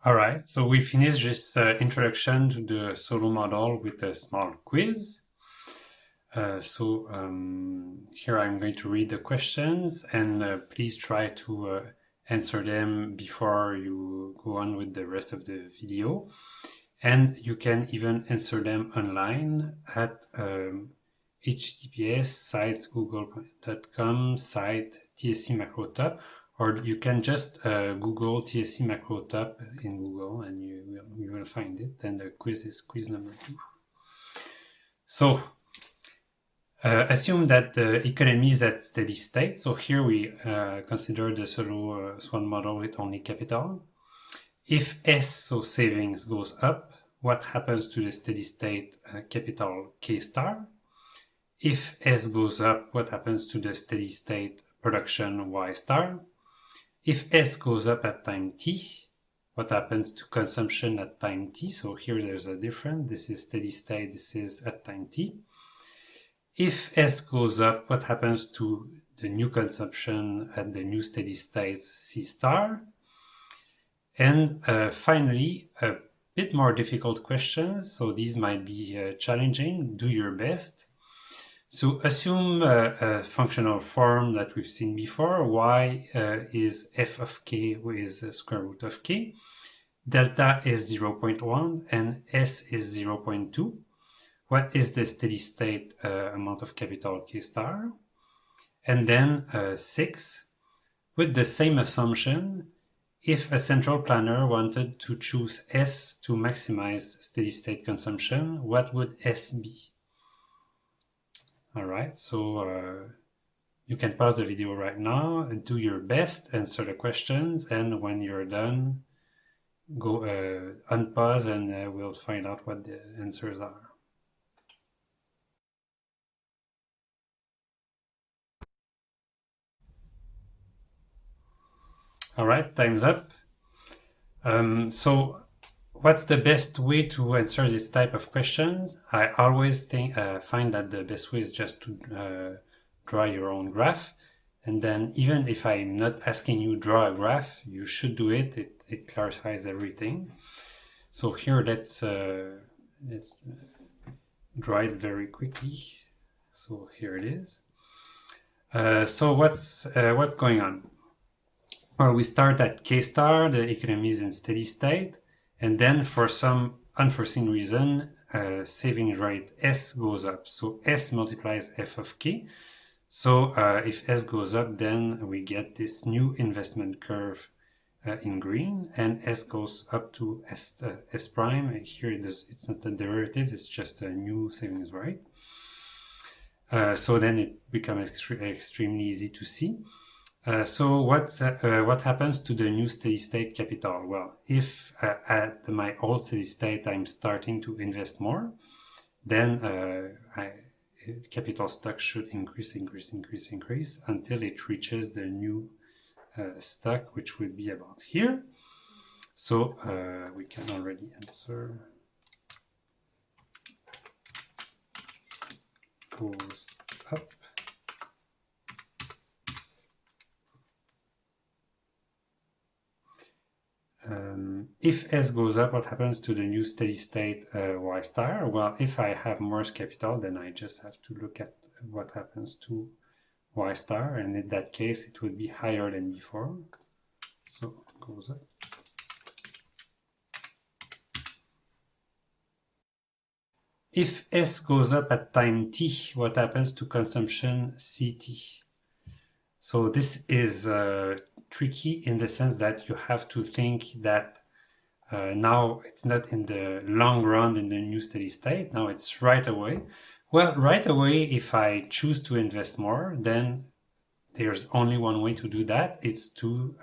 All right, so we finished this introduction to the Solow model with a small quiz. Here I'm going to read the questions, and please try to answer them before you go on with the rest of the video. And you can even answer them online at https sites google.com site TSC macro top, or you can just Google TSC macro top in Google and you will find it. And the quiz is quiz number 2. So assume that the economy is at steady state. So here we consider the Solow Swan model with only capital. If S, so savings, goes up, what happens to the steady state capital K star? If S goes up, what happens to the steady state production Y star? If S goes up at time t, what happens to consumption at time t? So here there's a difference. This is steady state, this is at time t. If S goes up, what happens to the new consumption at the new steady state C star? And finally, a bit more difficult questions. So these might be challenging. Do your best. So assume a functional form that we've seen before. Y is f of k with square root of k. Delta is 0.1 and S is 0.2. What is the steady state amount of capital K star? And then 6, with the same assumption, if a central planner wanted to choose S to maximize steady state consumption, what would S be? All right, so you can pause the video right now and do your best, answer the questions, and when you're done, go unpause and we'll find out what the answers are. All right, time's up. So what's the best way to answer this type of questions? I always find that the best way is just to draw your own graph. And then even if I'm not asking you draw a graph, you should do it. It clarifies everything. So here, let's draw it very quickly. So here it is. So what's going on? Well, we start at K star, the economy is in steady state, and then for some unforeseen reason, savings rate S goes up. So S multiplies F of K. So if S goes up, then we get this new investment curve in green, and S goes up to S prime. And here it's not a derivative, it's just a new savings rate. So then it becomes extremely easy to see. So what happens to the new steady state capital? Well, if at my old steady state I'm starting to invest more, then capital stock should increase until it reaches the new stock, which would be about here. So we can already answer. Goes up. If S goes up, what happens to the new steady state Y star? Well, if I have more capital, then I just have to look at what happens to Y star, and in that case, it would be higher than before. So it goes up. If S goes up at time t, what happens to consumption CT? So this is tricky in the sense that you have to think that now it's not in the long run in the new steady state, now it's right away. Well, right away, if I choose to invest more, then there's only one way to do that. It's to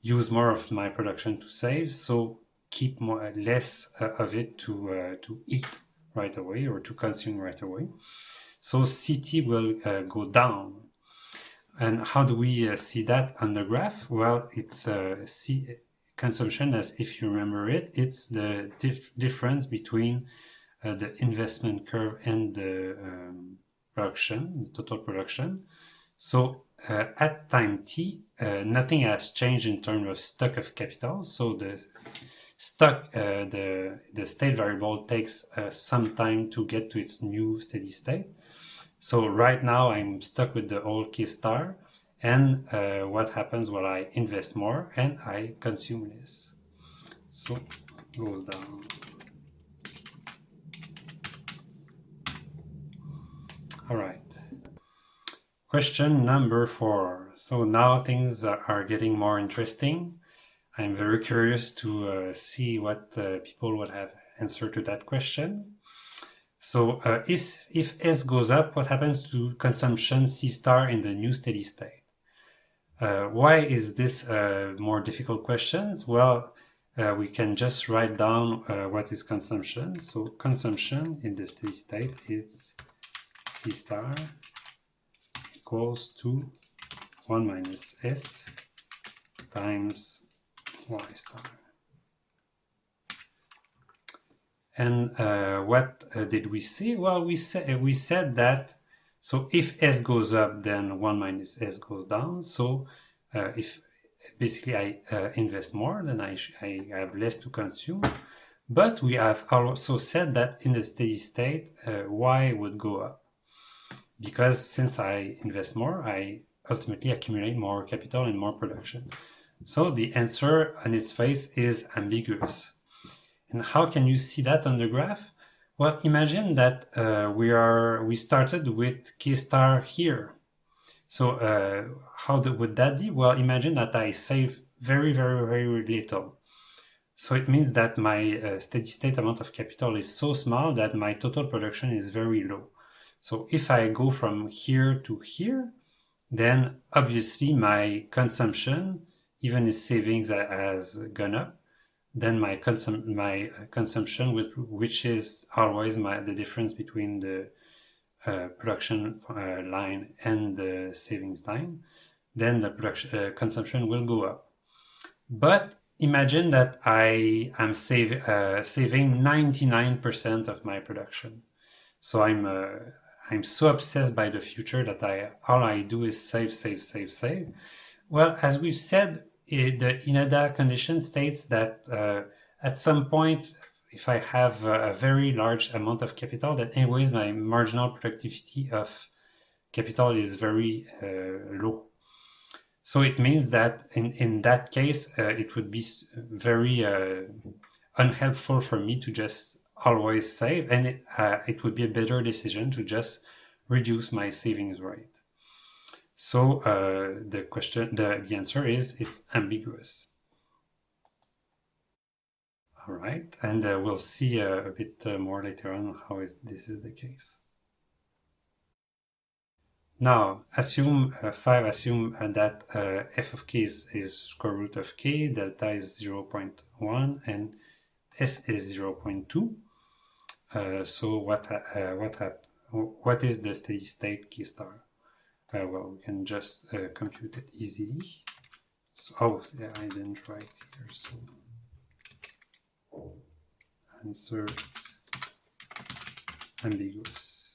use more of my production to save, so keep less of it to eat right away or to consume right away. So CT will go down. And how do we see that on the graph? Well, it's consumption, as if you remember it, it's the difference between the investment curve and the production, total production. So at time t, nothing has changed in terms of stock of capital. So stuck. The state variable takes some time to get to its new steady state. So right now I'm stuck with the old K star, and what happens? Well, I invest more and I consume less. So it goes down. All right. Question number 4. So now things are getting more interesting. I'm very curious to see what people would have answered to that question. So if S goes up, what happens to consumption C star in the new steady state? Why is this a more difficult questions? Well, we can just write down what is consumption. So consumption in the steady state is C star equals to 1 minus S times Y star. And what did we say? Well, we said that, so if S goes up, then 1 minus S goes down. So if basically I invest more, then I have less to consume. But we have also said that in the steady state, Y would go up. Because since I invest more, I ultimately accumulate more capital and more production. So the answer on its face is ambiguous. And how can you see that on the graph? Well, imagine that we started with K star here. So how would that be? Well, imagine that I save very, very, very little. So it means that my steady state amount of capital is so small that my total production is very low. So if I go from here to here, then obviously my consumption, even if savings has gone up, then my consumption, which is always the difference between the production line and the savings line, then the consumption will go up. But imagine that I am saving 99% of my production. So I'm so obsessed by the future that all I do is save, save, save, save. Well, as we've said, the INADA condition states that at some point, if I have a very large amount of capital, that anyways my marginal productivity of capital is very low. So it means that in that case, it would be very unhelpful for me to just always save, and it would be a better decision to just reduce my savings rate. So the answer is it's ambiguous. All right, and we'll see a bit more later on how this is the case. Now, assume that f of k is square root of k, delta is 0.1, and s is 0.2. So what is the steady state k star? Well, we can just compute it easily. So, oh, yeah, I didn't write here. So answer is ambiguous.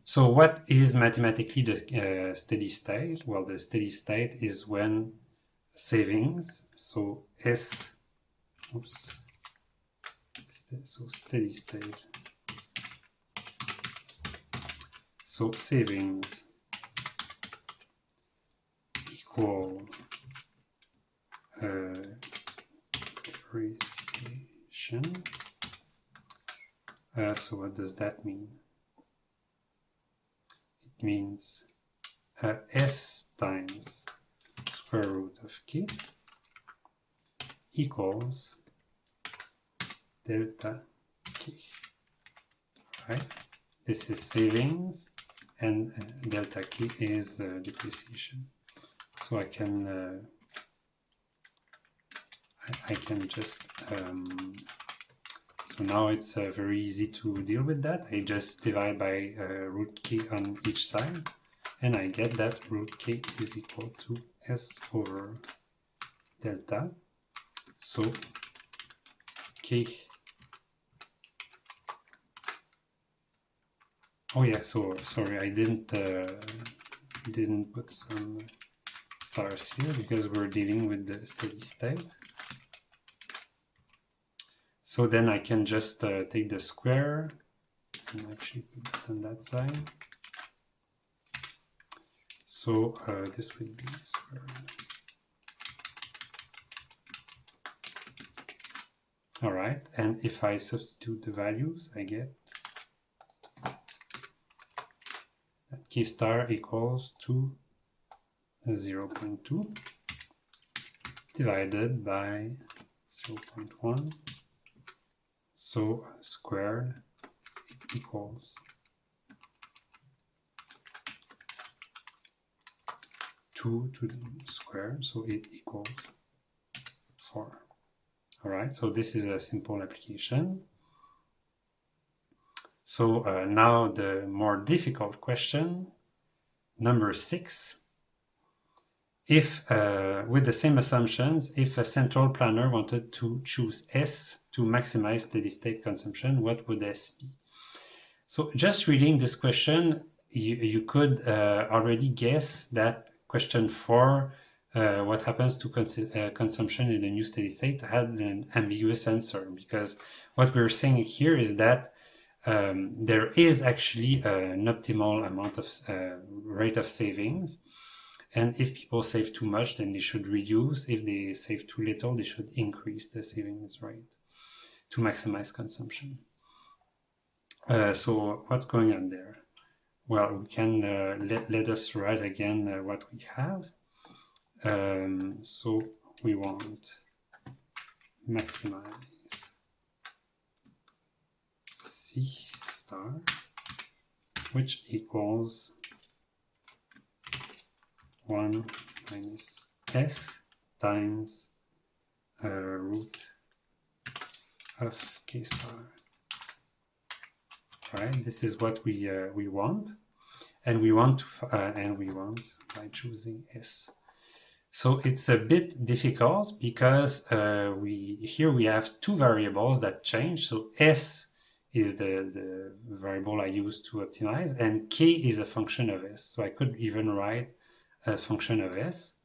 So what is mathematically the steady state? Well, the steady state is when savings, so S, oops, so steady state. So savings equal depreciation. So what does that mean? It means S times square root of k equals delta k. Right? This is savings, and delta k is depreciation. So I can just so now it's very easy to deal with that. I just divide by root k on each side, and I get that root k is equal to s over delta. So k. Oh yeah, so sorry, I didn't put some stars here because we're dealing with the steady state. So then I can just take the square and actually put it on that side. So this would be square. All right, and if I substitute the values, I get that k star equals to 0.2 divided by 0.1. So squared equals 2 to the square, so it equals 4. All right, so this is a simple application. So now the more difficult question, number 6. If, with the same assumptions, if a central planner wanted to choose S to maximize steady state consumption, what would S be? So just reading this question, you could already guess that question 4, what happens to consumption in the new steady state, had an ambiguous answer, because what we're saying here is that there is actually an optimal amount of rate of savings. And if people save too much, then they should reduce. If they save too little, they should increase the savings rate to maximize consumption. So what's going on there? Well, we can let us write again what we have. So we want maximize C star, which equals 1 minus S times root of K star. Right, this is what we want, and we want by choosing S. So it's a bit difficult because here we have two variables that change. So S is the variable I use to optimize, and K is a function of S. So I could even write a function of S,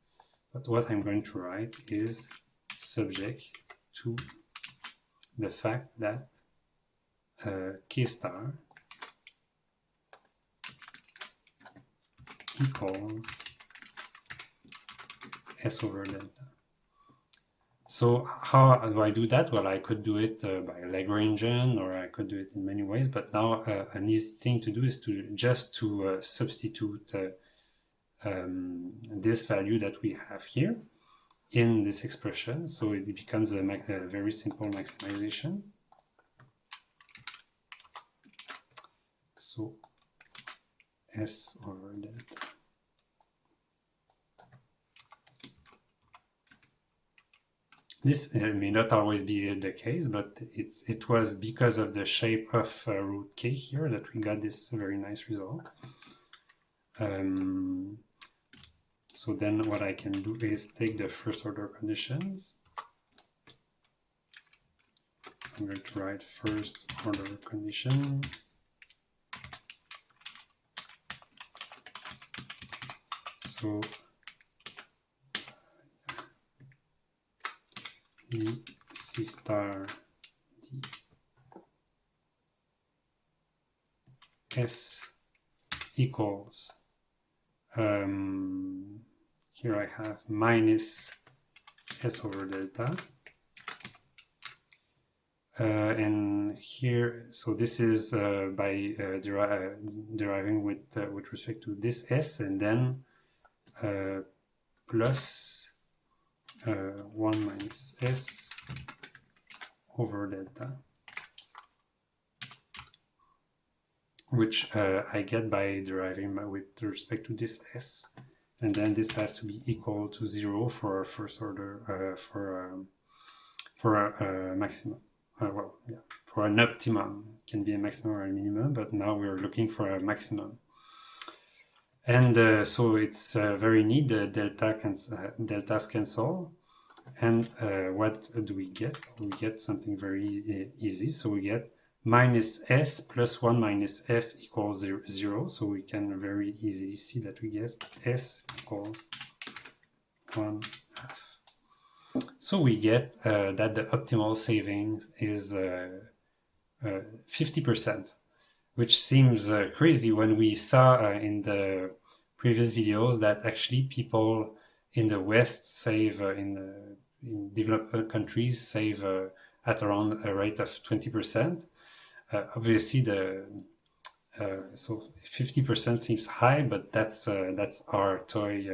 but what I'm going to write is subject to the fact that K star equals S over delta. So how do I do that? Well, I could do it by Lagrangian, or I could do it in many ways, but now an easy thing to do is to substitute this value that we have here in this expression, so it becomes a very simple maximization. So S over delta. This may not always be the case, but it was because of the shape of root K here that we got this very nice result. So then what I can do is take the first order conditions. So I'm going to write first order condition. So d C star d S equals, here I have minus S over delta, and here, so this is by deriving with respect to this S, and then plus 1 minus S over delta, which I get by deriving with respect to this S, and then this has to be equal to 0 for first order for a maximum. Well, yeah, for an optimum. It can be a maximum or a minimum, but now we're looking for a maximum. And so it's very neat. The deltas cancel. And what do we get? We get something very easy. So we get minus S plus 1 minus S equals 0. So we can very easily see that we get S equals 1 half. So we get that the optimal savings is 50%, which seems crazy when we saw in the previous videos that actually people in the West save, in developed countries, save at around a rate of 20%. Obviously, so 50% seems high, but that's our toy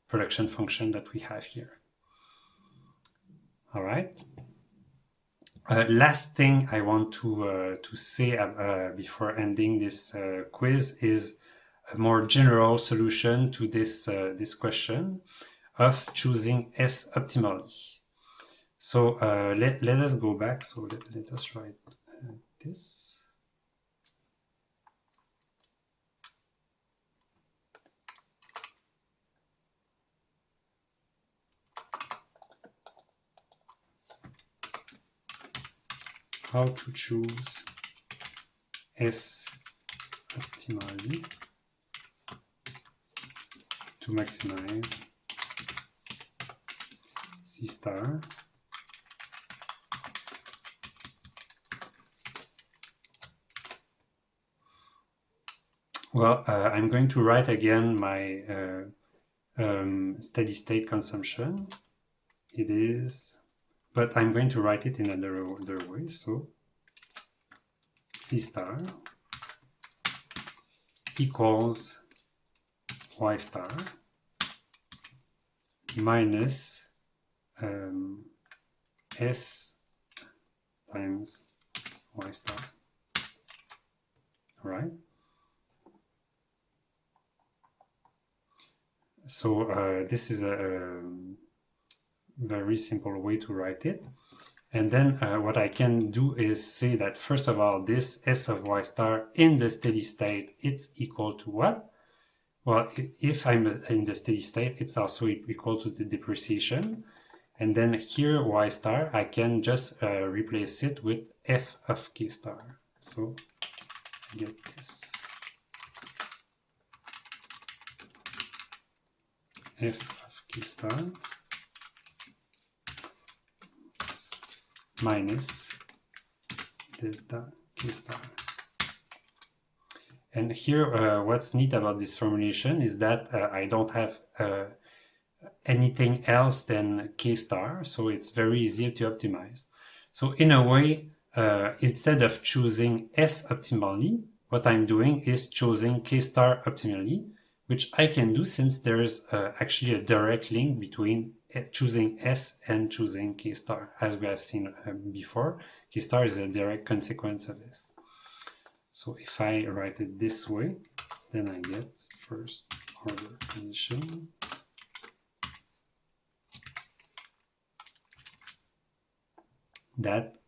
production function that we have here. All right. Last thing I want to say before ending this quiz is a more general solution to this this question of choosing S optimally. So let us go back. So let us write this. How to choose S optimally to maximize C star Well, I'm going to write again my steady state consumption. It is, but I'm going to write it in another way. So C star equals Y star minus S times Y star. All right. So this is a very simple way to write it. And then what I can do is say that, first of all, this S of Y star in the steady state, it's equal to what? Well, if I'm in the steady state, it's also equal to the depreciation. And then here, Y star, I can just replace it with F of K star. So I get this. F of K star minus delta K star. And here, what's neat about this formulation is that I don't have anything else than K star, so it's very easy to optimize. So in a way, instead of choosing S optimally, what I'm doing is choosing K star optimally, which I can do since there's actually a direct link between choosing S and choosing K star. As we have seen before, K star is a direct consequence of this. So if I write it this way, then I get first order condition that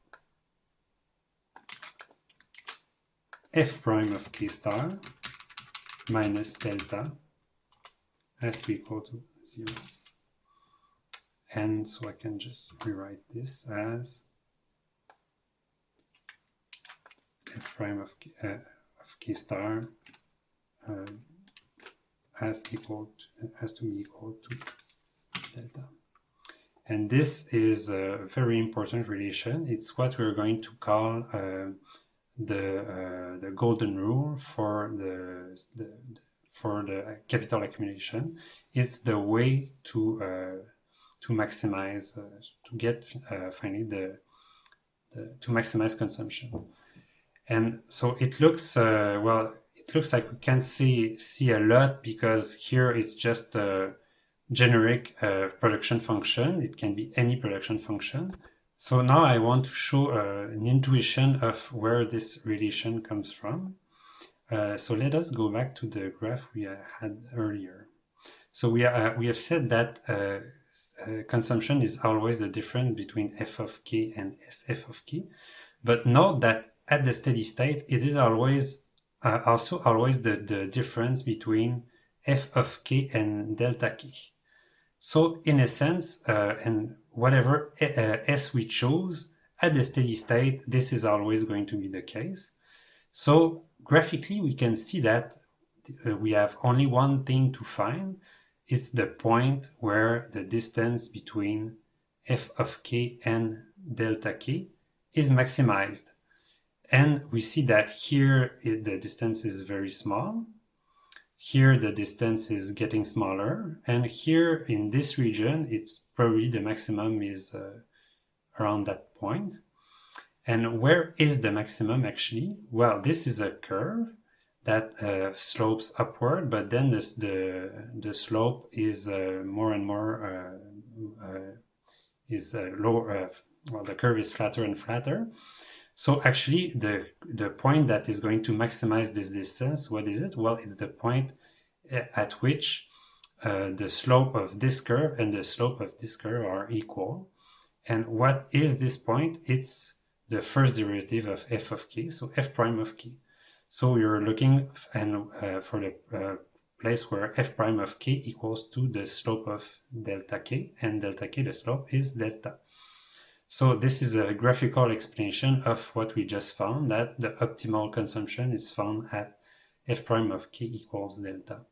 F prime of K star minus delta has to equal to 0. And so I can just rewrite this as F prime of K star has to be equal to delta. And this is a very important relation. It's what we're going to call the golden rule for the capital accumulation. It's the way to maximize to get finally to maximize consumption. And so it looks well. It looks like we can't see a lot because here it's just a generic production function. It can be any production function. So now I want to show an intuition of where this relation comes from. So let us go back to the graph we had earlier. So we have said that consumption is always the difference between f of k and sf of k. But note that at the steady state, it is always also always the difference between f of k and delta k. So in a sense, and whatever s we chose at the steady state, this is always going to be the case. So graphically, we can see that we have only one thing to find, it's the point where the distance between f of k and delta k is maximized. And we see that here the distance is very small. Here the distance is getting smaller. And here in this region, it's probably the maximum is around that point. And where is the maximum actually? Well, this is a curve that slopes upward, but then the slope is more and more lower. Well, the curve is flatter and flatter. So actually, the point that is going to maximize this distance, what is it? Well, it's the point at which the slope of this curve and the slope of this curve are equal. And what is this point? It's the first derivative of f of k, so f prime of k. So you're looking for the place where f prime of k equals to the slope of delta k, and delta k, the slope is delta. So this is a graphical explanation of what we just found, that the optimal consumption is found at f prime of k equals delta.